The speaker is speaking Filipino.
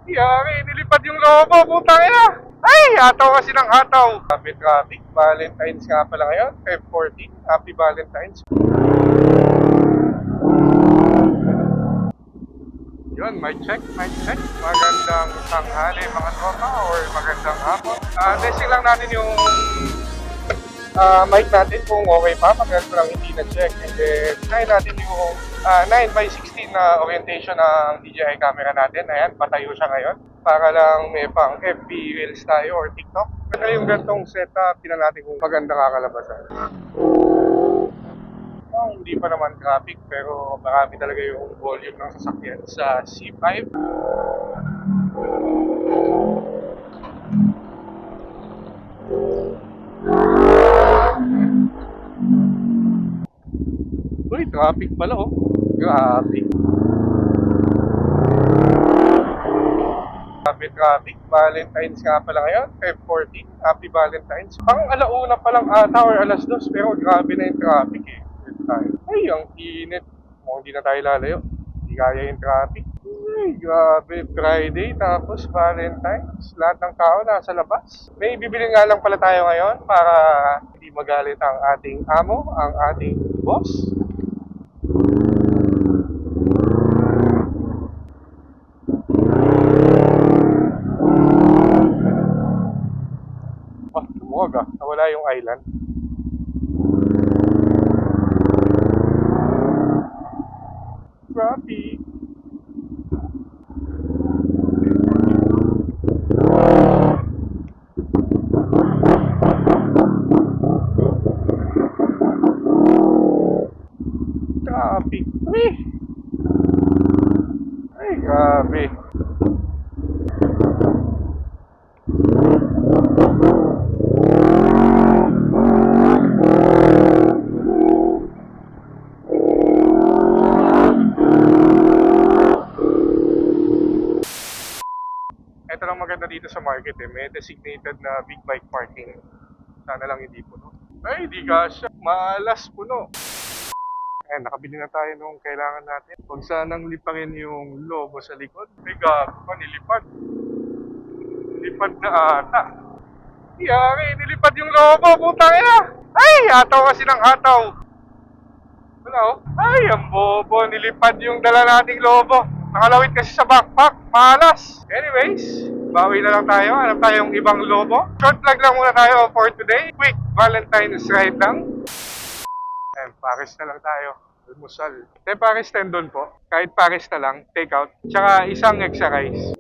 Yari, nilipad yung lobo, putang ina. Ay, hataw kasi ng hataw. Happy traffic, Valentine's nga pala ngayon, Feb 14. Happy Valentine's. Yun, mic check, mic check. Magandang tanghali mga tropa or magandang hapon. Testing lang natin yung mic natin kung okay pa. Pagkat ko lang hindi na-check. And then, try natin yung 9x16 na orientation ng DJI camera natin. Ayan, patayo siya ngayon. Para lang may pang FB Reels tayo or TikTok. Ano yung gantong setup, tingnan natin kung maganda kakalabasan. Hindi pa naman traffic pero marami talaga yung volume ng sasakyan sa C5. Uy, traffic pala oh. Grabe. Happy traffic. Valentine's nga pala ngayon, Feb 14. Happy Valentine's. Ang alauna pa lang ata or alas 2 pero grabe na yung traffic eh. Ay, ang init. Mukhang hindi na tayo lalayo. Hindi kaya yung traffic. Ay, grabe. Friday tapos Valentine's. Lahat ng tao nasa labas. May bibili nga lang pala tayo ngayon para hindi magalit ang ating amo, ang ating boss. Lumuwag ah. Nawala yung island. Traffic. Traffic. Ay, grabe. Ito lang maganda dito sa market eh. May designated na big bike parking. Sana lang hindi puno. Ay, di kasya. Malas puno. Ayan, nakabili na tayo nung kailangan natin. Huwag sanang liparin yung logo sa likod. May gago pa, nilipad. Nilipad na ata. Yari, nilipad yung logo, putang ina. Ay, hataw kasi ng hataw. Wala oh. Ay, ang bobo. Nilipad yung dala nating lobo. Nakalawit kasi sa backpack. Malas. Anyways, bawi na lang tayo. Hanap tayong ibang lobo. Short vlog lang muna tayo for today. Quick Valentine's ride lang. Ayan, Paris na lang tayo. Almusal. Paris tendon po. Kahit Paris na lang, take out. Tsaka isang extra rice.